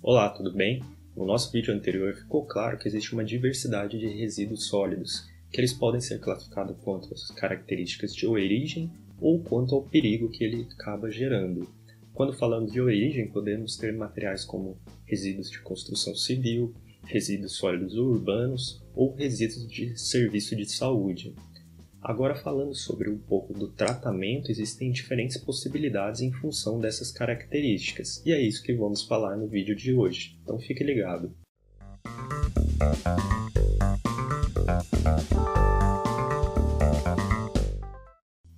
Olá, tudo bem? No nosso vídeo anterior ficou claro que existe uma diversidade de resíduos sólidos, que eles podem ser classificados quanto às características de origem ou quanto ao perigo que ele acaba gerando. Quando falamos de origem, podemos ter materiais como resíduos de construção civil, resíduos sólidos urbanos ou resíduos de serviço de saúde. Agora, falando sobre um pouco do tratamento, existem diferentes possibilidades em função dessas características, e é isso que vamos falar no vídeo de hoje, então fique ligado.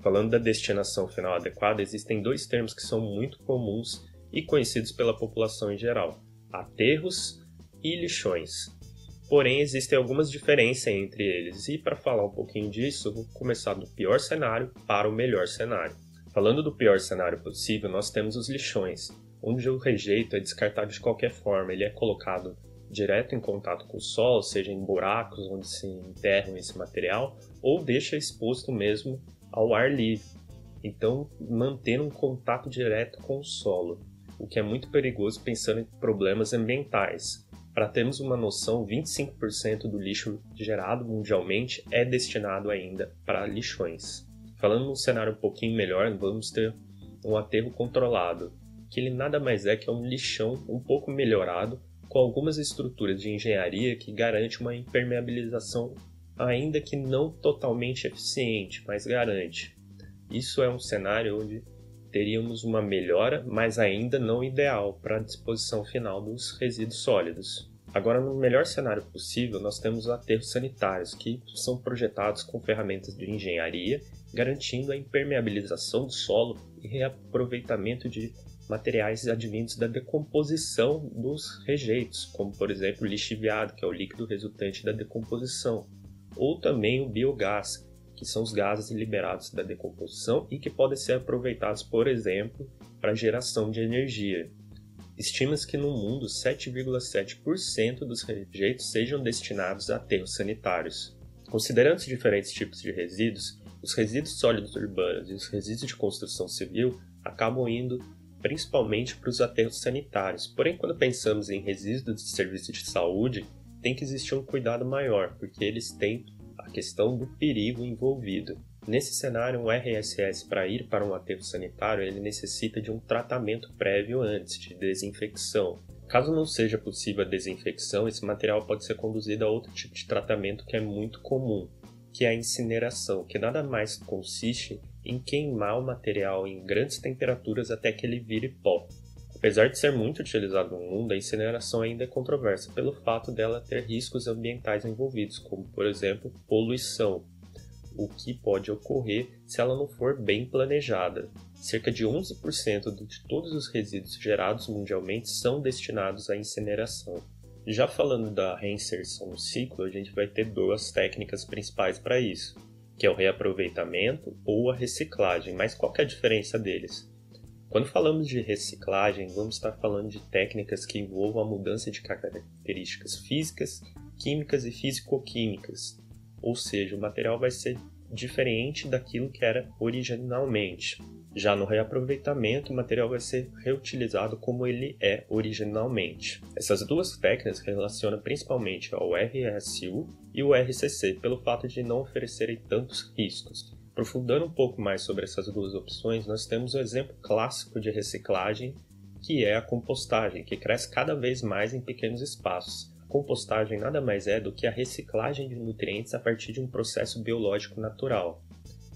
Falando da destinação final adequada, existem dois termos que são muito comuns e conhecidos pela população em geral: aterros e lixões. Porém, existem algumas diferenças entre eles, e para falar um pouquinho disso, eu vou começar do pior cenário para o melhor cenário. Falando do pior cenário possível, nós temos os lixões, onde o rejeito é descartado de qualquer forma, ele é colocado direto em contato com o solo, seja em buracos onde se enterram esse material, ou deixa exposto mesmo ao ar livre, então mantendo um contato direto com o solo, o que é muito perigoso pensando em problemas ambientais. Para termos uma noção, 25% do lixo gerado mundialmente é destinado ainda para lixões. Falando num cenário um pouquinho melhor, vamos ter um aterro controlado, que ele nada mais é que um lixão um pouco melhorado, com algumas estruturas de engenharia que garante uma impermeabilização, ainda que não totalmente eficiente, mas garante. Isso é um cenário onde teríamos uma melhora, mas ainda não ideal para a disposição final dos resíduos sólidos. Agora, no melhor cenário possível, nós temos os aterros sanitários, que são projetados com ferramentas de engenharia, garantindo a impermeabilização do solo e reaproveitamento de materiais advindos da decomposição dos rejeitos, como por exemplo o lixiviado, que é o líquido resultante da decomposição, ou também o biogás, que são os gases liberados da decomposição e que podem ser aproveitados, por exemplo, para geração de energia. Estima-se que no mundo 7,7% dos rejeitos sejam destinados a aterros sanitários. Considerando os diferentes tipos de resíduos, os resíduos sólidos urbanos e os resíduos de construção civil acabam indo principalmente para os aterros sanitários. Porém, quando pensamos em resíduos de serviço de saúde, tem que existir um cuidado maior, porque eles têm a questão do perigo envolvido. Nesse cenário, um RSS, para ir para um aterro sanitário, ele necessita de um tratamento prévio antes, de desinfecção. Caso não seja possível a desinfecção, esse material pode ser conduzido a outro tipo de tratamento que é muito comum, que é a incineração, que nada mais consiste em queimar o material em grandes temperaturas até que ele vire pó. Apesar de ser muito utilizado no mundo, a incineração ainda é controversa pelo fato dela ter riscos ambientais envolvidos, como, por exemplo, poluição, o que pode ocorrer se ela não for bem planejada. Cerca de 11% de todos os resíduos gerados mundialmente são destinados à incineração. Já falando da reinserção no ciclo, a gente vai ter duas técnicas principais para isso, que é o reaproveitamento ou a reciclagem. Mas qual que é a diferença deles? Quando falamos de reciclagem, vamos estar falando de técnicas que envolvam a mudança de características físicas, químicas e físico-químicas, ou seja, o material vai ser diferente daquilo que era originalmente. Já no reaproveitamento, o material vai ser reutilizado como ele é originalmente. Essas duas técnicas relacionam principalmente ao RSU e o RCC, pelo fato de não oferecerem tantos riscos. Aprofundando um pouco mais sobre essas duas opções, nós temos um exemplo clássico de reciclagem, que é a compostagem, que cresce cada vez mais em pequenos espaços. A compostagem nada mais é do que a reciclagem de nutrientes a partir de um processo biológico natural.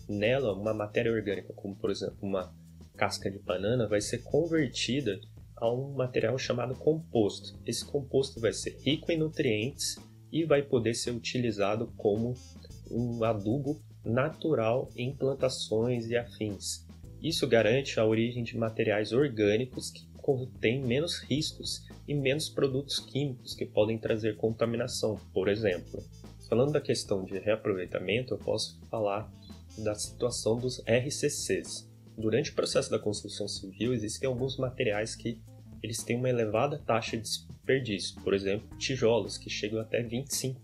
Nela, uma matéria orgânica, como por exemplo uma casca de banana, vai ser convertida a um material chamado composto. Esse composto vai ser rico em nutrientes e vai poder ser utilizado como um adubo natural em plantações e afins. Isso garante a origem de materiais orgânicos que contêm menos riscos e menos produtos químicos que podem trazer contaminação, por exemplo. Falando da questão de reaproveitamento, eu posso falar da situação dos RCCs. Durante o processo da construção civil, existem alguns materiais que eles têm uma elevada taxa de desperdício, por exemplo, tijolos, que chegam até 25%.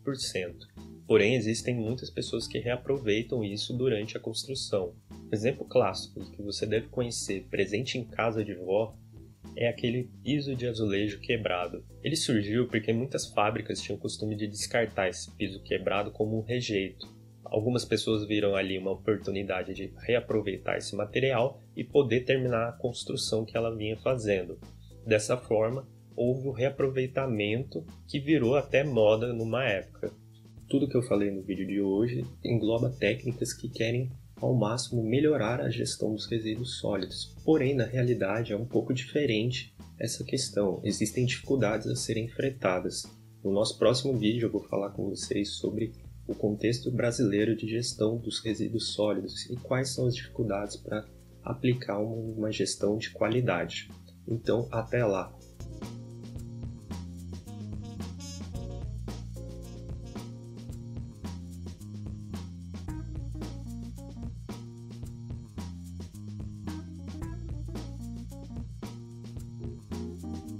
Porém, existem muitas pessoas que reaproveitam isso durante a construção. Um exemplo clássico que você deve conhecer, presente em casa de vó, é aquele piso de azulejo quebrado. Ele surgiu porque muitas fábricas tinham o costume de descartar esse piso quebrado como um rejeito. Algumas pessoas viram ali uma oportunidade de reaproveitar esse material e poder terminar a construção que ela vinha fazendo. Dessa forma, houve o reaproveitamento que virou até moda numa época. Tudo que eu falei no vídeo de hoje engloba técnicas que querem ao máximo melhorar a gestão dos resíduos sólidos. Porém, na realidade, é um pouco diferente essa questão. Existem dificuldades a serem enfrentadas. No nosso próximo vídeo eu vou falar com vocês sobre o contexto brasileiro de gestão dos resíduos sólidos e quais são as dificuldades para aplicar uma gestão de qualidade. Então, até lá!